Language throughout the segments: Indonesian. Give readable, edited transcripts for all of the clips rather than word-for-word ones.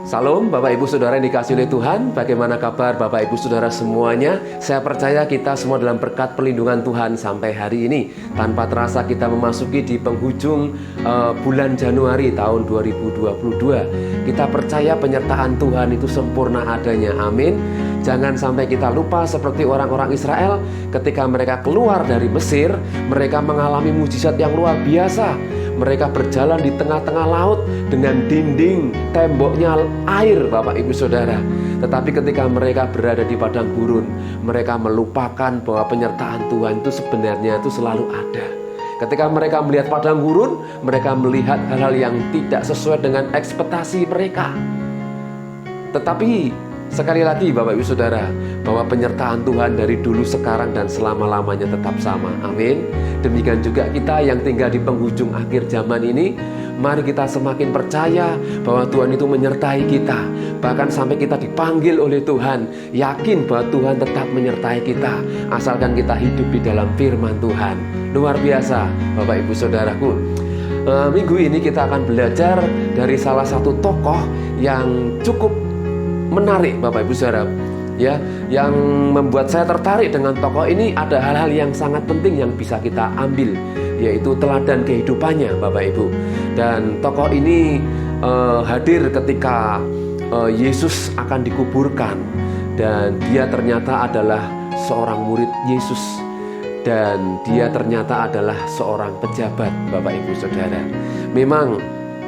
Salam Bapak Ibu Saudara yang dikasihi oleh Tuhan. Bagaimana kabar Bapak Ibu Saudara semuanya? Saya percaya kita semua dalam berkat perlindungan Tuhan sampai hari ini. Tanpa terasa kita memasuki di penghujung bulan Januari tahun 2022. Kita percaya penyertaan Tuhan itu sempurna adanya. Amin. Jangan sampai kita lupa seperti orang-orang Israel ketika mereka keluar dari Mesir, mereka mengalami mujizat yang luar biasa. Mereka berjalan di tengah-tengah laut dengan dinding temboknya air, Bapak Ibu Saudara. Tetapi ketika mereka berada di padang gurun, mereka melupakan bahwa penyertaan Tuhan itu sebenarnya itu selalu ada. Ketika mereka melihat padang gurun, mereka melihat hal-hal yang tidak sesuai dengan ekspektasi mereka. Tetapi sekali lagi Bapak Ibu Saudara, bahwa penyertaan Tuhan dari dulu, sekarang, dan selama-lamanya tetap sama. Amin. Demikian juga kita yang tinggal di penghujung akhir zaman ini, mari kita semakin percaya bahwa Tuhan itu menyertai kita. Bahkan sampai kita dipanggil oleh Tuhan, yakin bahwa Tuhan tetap menyertai kita, asalkan kita hidup di dalam firman Tuhan. Luar biasa Bapak Ibu Saudaraku. Minggu ini kita akan belajar dari salah satu tokoh yang cukup menarik Bapak Ibu Saudara, ya, yang membuat saya tertarik dengan tokoh ini. Ada hal-hal yang sangat penting yang bisa kita ambil, yaitu teladan kehidupannya Bapak Ibu. Dan tokoh ini hadir ketika Yesus akan dikuburkan, dan dia ternyata adalah seorang murid Yesus, dan dia ternyata adalah seorang pejabat Bapak Ibu Saudara. Memang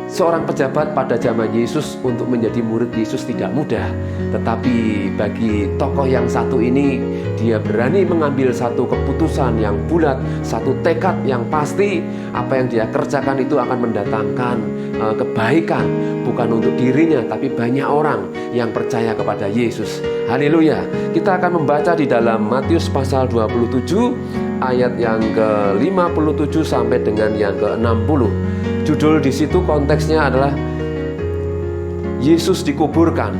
seorang pejabat pada zaman Yesus untuk menjadi murid Yesus tidak mudah. Tetapi bagi tokoh yang satu ini, dia berani mengambil satu keputusan yang bulat, satu tekad yang pasti. Apa yang dia kerjakan itu akan mendatangkan kebaikan, bukan untuk dirinya, tapi banyak orang yang percaya kepada Yesus. Haleluya. Kita akan membaca di dalam Matius pasal 27 ayat yang ke-57 sampai dengan yang ke-60. Judul di situ konteksnya adalah Yesus dikuburkan.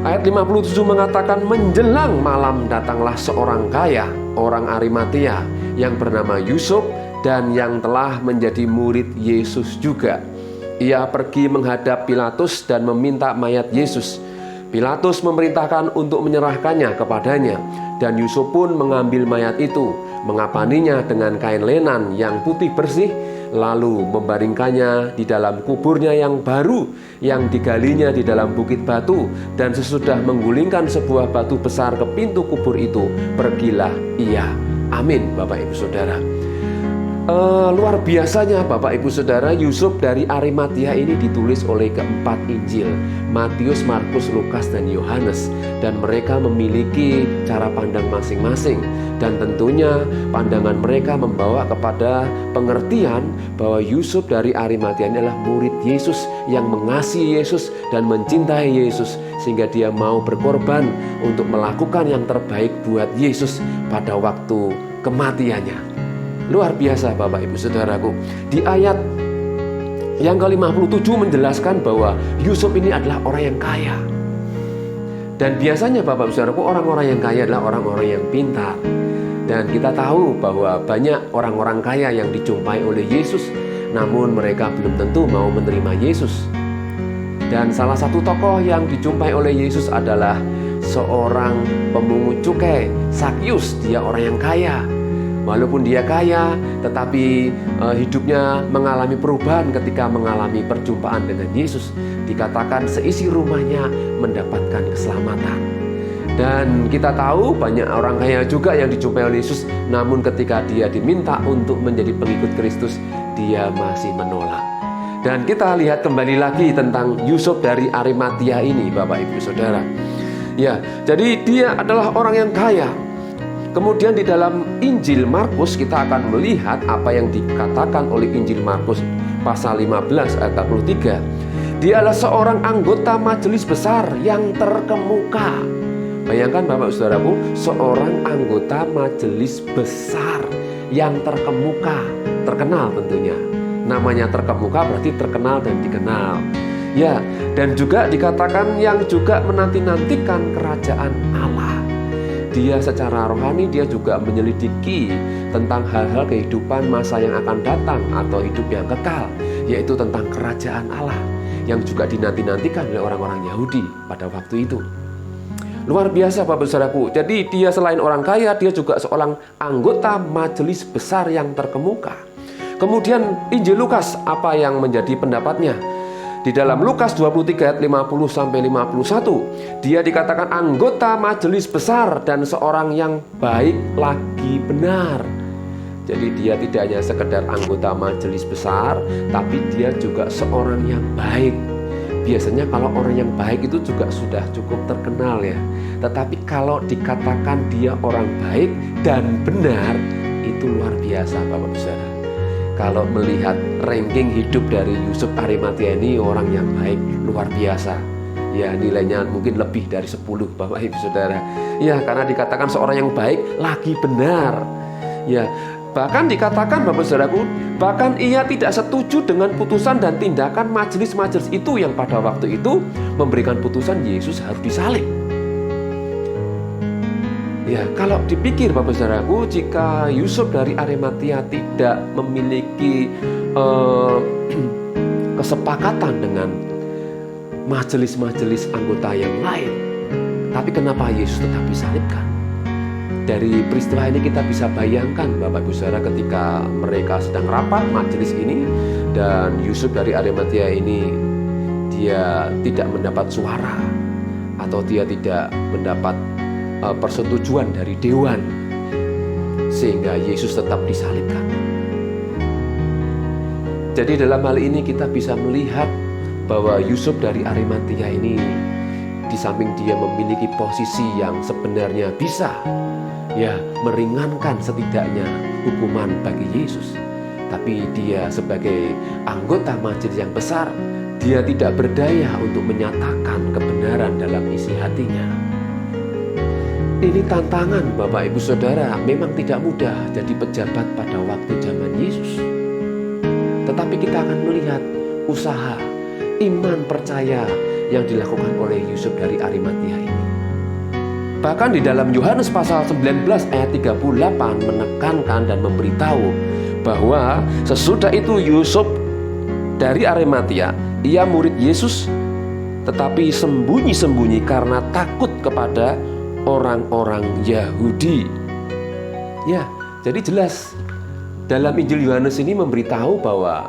Ayat 57 mengatakan, menjelang malam datanglah seorang kaya, orang Arimatea, yang bernama Yusuf, dan yang telah menjadi murid Yesus juga. Ia pergi menghadap Pilatus dan meminta mayat Yesus. Pilatus memerintahkan untuk menyerahkannya kepadanya, dan Yusuf pun mengambil mayat itu, mengapaninya dengan kain lenan yang putih bersih, lalu membaringkannya di dalam kuburnya yang baru, yang digalinya di dalam bukit batu. Dan sesudah menggulingkan sebuah batu besar ke pintu kubur itu, pergilah ia. Amin Bapak Ibu Saudara. Luar biasanya Bapak Ibu Saudara, Yusuf dari Arimatea ini ditulis oleh keempat Injil, Matius, Markus, Lukas, dan Yohanes. Dan mereka memiliki cara pandang masing-masing. Dan tentunya pandangan mereka membawa kepada pengertian bahwa Yusuf dari Arimatea adalah murid Yesus yang mengasihi Yesus dan mencintai Yesus, sehingga dia mau berkorban untuk melakukan yang terbaik buat Yesus pada waktu kematiannya. Luar biasa Bapak Ibu Saudaraku. Di ayat yang ke-57 menjelaskan bahwa Yusuf ini adalah orang yang kaya. Dan biasanya Bapak Ibu Saudaraku, orang-orang yang kaya adalah orang-orang yang pintar. Dan kita tahu bahwa banyak orang-orang kaya yang dijumpai oleh Yesus, namun mereka belum tentu mau menerima Yesus. Dan salah satu tokoh yang dijumpai oleh Yesus adalah seorang pemungut cukai, Zakius. Dia orang yang kaya. Walaupun dia kaya, tetapi hidupnya mengalami perubahan ketika mengalami perjumpaan dengan Yesus. Dikatakan seisi rumahnya mendapatkan keselamatan. Dan kita tahu banyak orang kaya juga yang dijumpai oleh Yesus, namun ketika dia diminta untuk menjadi pengikut Kristus, dia masih menolak. Dan kita lihat kembali lagi tentang Yusuf dari Arimatea ini Bapak Ibu Saudara. Ya, jadi dia adalah orang yang kaya. Kemudian di dalam Injil Markus kita akan melihat apa yang dikatakan oleh Injil Markus pasal 15 ayat 43. Dia adalah seorang anggota majelis besar yang terkemuka. Bayangkan Bapak Saudaraku, seorang anggota majelis besar yang terkemuka, terkenal tentunya. Namanya terkemuka berarti terkenal dan dikenal. Ya, dan juga dikatakan yang juga menanti-nantikan kerajaan Allah. dia secara rohani dia juga menyelidiki tentang hal-hal kehidupan masa yang akan datang atau hidup yang kekal, yaitu tentang kerajaan Allah yang juga dinanti-nantikan oleh orang-orang Yahudi pada waktu itu. Luar biasa Bapak Saudaraku. Jadi dia selain orang kaya, dia juga seorang anggota majelis besar yang terkemuka. Kemudian Injil Lukas, apa yang menjadi pendapatnya? Di dalam Lukas 23 ayat 50-51, dia dikatakan anggota majelis besar dan seorang yang baik lagi benar. Jadi dia tidak hanya sekedar anggota majelis besar, tapi dia juga seorang yang baik. Biasanya kalau orang yang baik itu juga sudah cukup terkenal ya. Tetapi kalau dikatakan dia orang baik dan benar, itu luar biasa Bapak Ibu Saudara. Kalau melihat ranking hidup dari Yusuf Arimatia ini orang yang baik, luar biasa. Ya nilainya mungkin lebih dari 10 Bapak Ibu Saudara. Ya karena dikatakan seorang yang baik lagi benar. Ya bahkan dikatakan Bapak Saudaraku, bahkan ia tidak setuju dengan putusan dan tindakan majelis-majelis itu yang pada waktu itu memberikan putusan Yesus harus disalib. Ya, kalau dipikir Bapak Saudaraku, jika Yusuf dari Arimatia tidak memiliki kesepakatan dengan majelis-majelis anggota yang lain, tapi kenapa Yesus tetap disalibkan? Dari peristiwa ini kita bisa bayangkan Bapak Ibu Saudara, ketika mereka sedang rapat majelis ini dan Yusuf dari Arimatia ini dia tidak mendapat suara atau dia tidak mendapat persetujuan dari dewan, sehingga Yesus tetap disalibkan. Jadi dalam hal ini kita bisa melihat bahwa Yusuf dari Arimatia ini, di samping dia memiliki posisi yang sebenarnya bisa ya meringankan setidaknya hukuman bagi Yesus, tapi dia sebagai anggota majelis yang besar, dia tidak berdaya untuk menyatakan kebenaran dalam isi hatinya. Ini tantangan Bapak Ibu Saudara, memang tidak mudah jadi pejabat pada waktu zaman Yesus. Tetapi kita akan melihat usaha, iman percaya yang dilakukan oleh Yusuf dari Arimatia ini. Bahkan di dalam Yohanes pasal 19 ayat 38 menekankan dan memberitahu bahwa sesudah itu Yusuf dari Arimatia, ia murid Yesus, tetapi sembunyi-sembunyi karena takut kepada orang-orang Yahudi. Ya, jadi jelas dalam Injil Yohanes ini memberitahu bahwa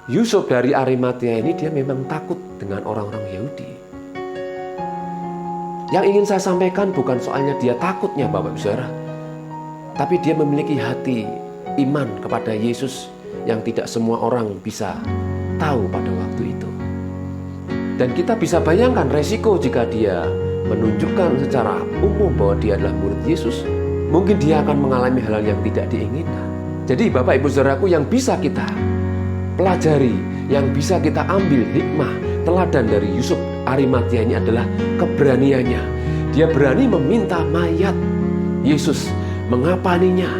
Yusuf dari Arimatia ini dia memang takut dengan orang-orang Yahudi. Yang ingin saya sampaikan bukan soalnya dia takutnya Bapak Ibu Saudara, tapi dia memiliki hati iman kepada Yesus yang tidak semua orang bisa tahu pada waktu itu. Dan kita bisa bayangkan resiko jika dia menunjukkan secara umum bahwa dia adalah murid Yesus, mungkin dia akan mengalami hal yang tidak diinginkan. Jadi Bapak Ibu Saudaraku, yang bisa kita pelajari, yang bisa kita ambil hikmah, teladan dari Yusuf Arimatia ini adalah keberaniannya. Dia berani meminta mayat Yesus, mengapaninya.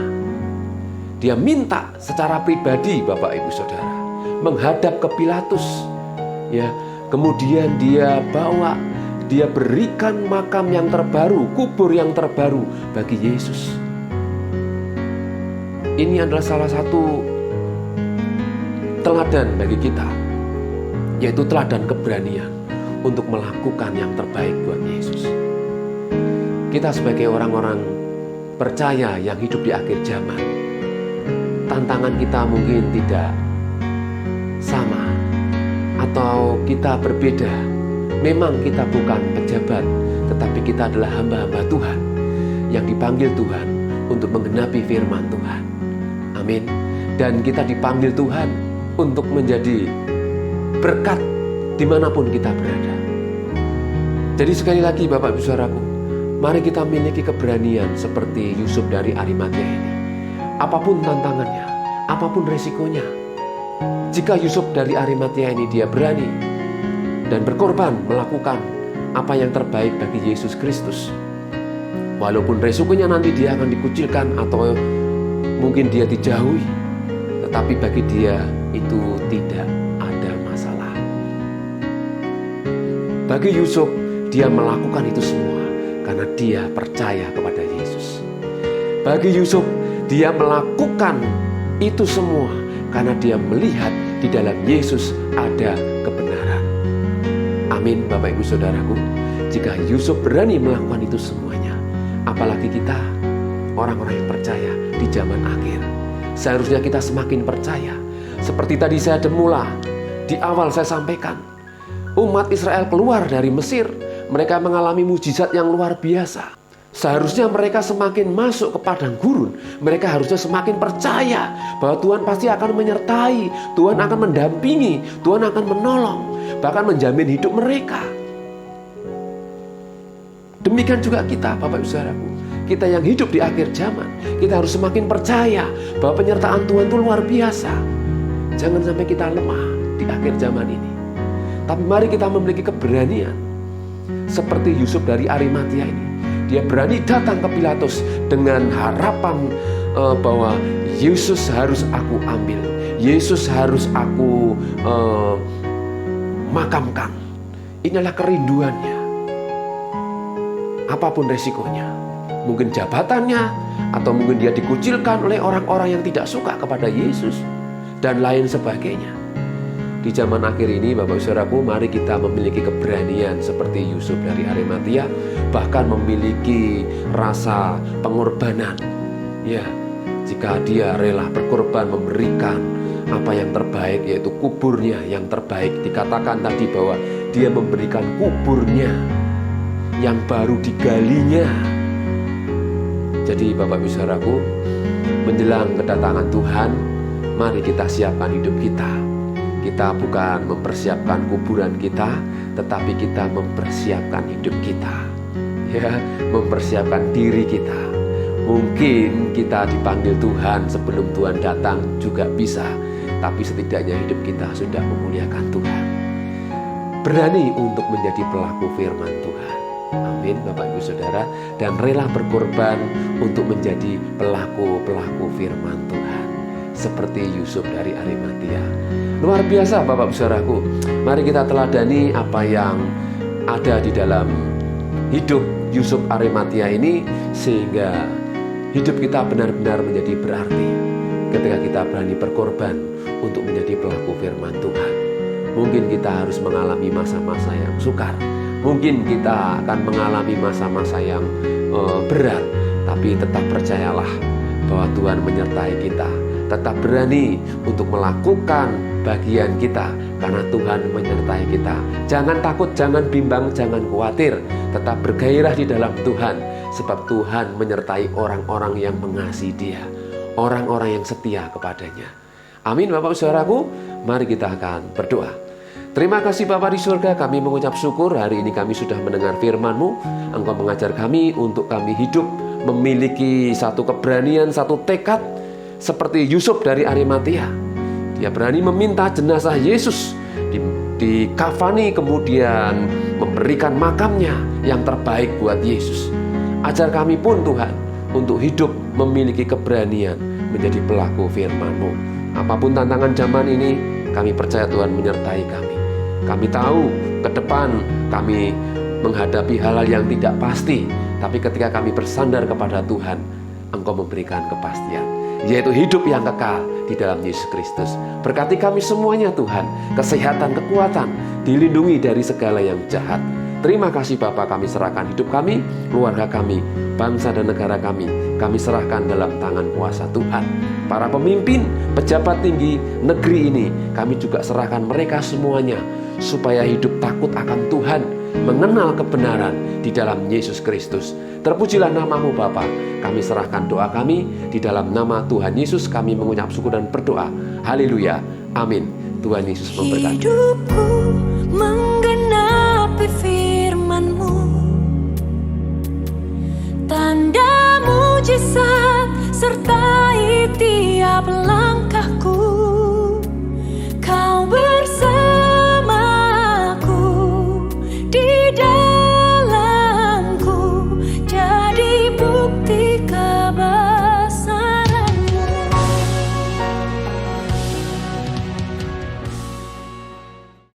Dia minta secara pribadi Bapak Ibu Saudara, menghadap ke Pilatus. Ya, kemudian dia bawa, dia berikan makam yang terbaru, kubur yang terbaru bagi Yesus. Ini adalah salah satu teladan bagi kita, yaitu teladan keberanian untuk melakukan yang terbaik buat Yesus. Kita sebagai orang-orang percaya yang hidup di akhir zaman, tantangan kita mungkin tidak sama atau kita berbeda. Memang kita bukan pejabat, tetapi kita adalah hamba-hamba Tuhan yang dipanggil Tuhan untuk menggenapi firman Tuhan. Amin. Dan kita dipanggil Tuhan untuk menjadi berkat dimanapun kita berada. Jadi sekali lagi Bapak Ibu Saudaraku, mari kita miliki keberanian seperti Yusuf dari Arimatia ini. Apapun tantangannya, apapun resikonya, jika Yusuf dari Arimatia ini dia berani dan berkorban melakukan apa yang terbaik bagi Yesus Kristus, walaupun resikonya nanti dia akan dikucilkan atau mungkin dia dijauhi, tetapi bagi dia itu tidak ada masalah. Bagi Yusuf, dia melakukan itu semua karena karena dia percaya kepada Yesus. Bagi Yusuf, dia melakukan itu semua karena dia melihat di dalam Yesus ada kebenaran. Amin, Bapak Ibu Saudaraku. Jika Yusuf berani melakukan itu semuanya, apalagi kita, orang-orang yang percaya di zaman akhir. Seharusnya kita semakin percaya. Seperti tadi saya mula di awal saya sampaikan, umat Israel keluar dari Mesir, mereka mengalami mujizat yang luar biasa. Seharusnya mereka semakin masuk ke padang gurun, mereka harusnya semakin percaya bahwa Tuhan pasti akan menyertai, Tuhan akan mendampingi, Tuhan akan menolong, bahkan menjamin hidup mereka. Demikian juga kita, Bapak Ibu Saudaraku. Kita yang hidup di akhir zaman, kita harus semakin percaya bahwa penyertaan Tuhan itu luar biasa. Jangan sampai kita lemah di akhir zaman ini. Tapi mari kita memiliki keberanian seperti Yusuf dari Arimatia ini. Dia berani datang ke Pilatus dengan harapan bahwa Yesus harus aku ambil, Yesus harus aku makamkan. Inilah kerinduannya. Apapun resikonya, mungkin jabatannya, atau mungkin dia dikucilkan oleh orang-orang yang tidak suka kepada Yesus, dan lain sebagainya. Di zaman akhir ini, Bapak Saudaraku, mari kita memiliki keberanian seperti Yusuf dari Arimatia, bahkan memiliki rasa pengorbanan. Ya, jika dia rela berkorban memberikan apa yang terbaik, yaitu kuburnya yang terbaik. Dikatakan tadi bahwa dia memberikan kuburnya yang baru digalinya. Jadi Bapak Saudaraku, menjelang kedatangan Tuhan, mari kita siapkan hidup kita. Kita bukan mempersiapkan kuburan kita, tetapi kita mempersiapkan hidup kita. Ya, mempersiapkan diri kita. Mungkin kita dipanggil Tuhan sebelum Tuhan datang juga bisa, tapi setidaknya hidup kita sudah memuliakan Tuhan. Berani untuk menjadi pelaku firman Tuhan. Amin, Bapak Ibu Saudara, dan rela berkorban untuk menjadi pelaku-pelaku firman Tuhan. Seperti Yusuf dari Arimatia. Luar biasa Bapak Ibu Saudaraku. Mari kita teladani apa yang ada di dalam hidup Yusuf Arimatia ini, sehingga hidup kita benar-benar menjadi berarti ketika kita berani berkorban untuk menjadi pelaku firman Tuhan. Mungkin kita harus mengalami masa-masa yang sukar, mungkin kita akan mengalami masa-masa yang berat, tapi tetap percayalah bahwa Tuhan menyertai kita. Tetap berani untuk melakukan bagian kita karena Tuhan menyertai kita. Jangan takut, jangan bimbang, jangan khawatir. Tetap bergairah di dalam Tuhan, sebab Tuhan menyertai orang-orang yang mengasihi Dia, orang-orang yang setia kepadanya. Amin Bapak Saudaraku, mari kita akan berdoa. Terima kasih Bapa di surga, kami mengucap syukur hari ini kami sudah mendengar firman-Mu. Engkau mengajar kami untuk kami hidup memiliki satu keberanian, satu tekad seperti Yusuf dari Arimatia. Dia berani meminta jenazah Yesus dikafani, kemudian memberikan makamnya yang terbaik buat Yesus. Ajar kami pun Tuhan untuk hidup memiliki keberanian menjadi pelaku firman-Mu. Apapun tantangan zaman ini, kami percaya Tuhan menyertai kami. Kami tahu ke depan kami menghadapi hal-hal yang tidak pasti, tapi ketika kami bersandar kepada Tuhan, Engkau memberikan kepastian, yaitu hidup yang kekal di dalam Yesus Kristus. Berkati kami semuanya Tuhan, kesehatan, kekuatan, dilindungi dari segala yang jahat. Terima kasih Bapa, kami serahkan hidup kami, keluarga kami, bangsa dan negara kami serahkan dalam tangan kuasa Tuhan. Para pemimpin, pejabat tinggi negeri ini, kami juga serahkan mereka semuanya, supaya hidup takut akan Tuhan, mengenal kebenaran di dalam Yesus Kristus. Terpujilah nama-Mu Bapa. Kami serahkan doa kami di dalam nama Tuhan Yesus, kami mengucap syukur dan berdoa. Haleluya. Amin. Tuhan Yesus memberkati. Hidupku menggenapi firman-Mu, tanda mujizat sertai tiap langkah.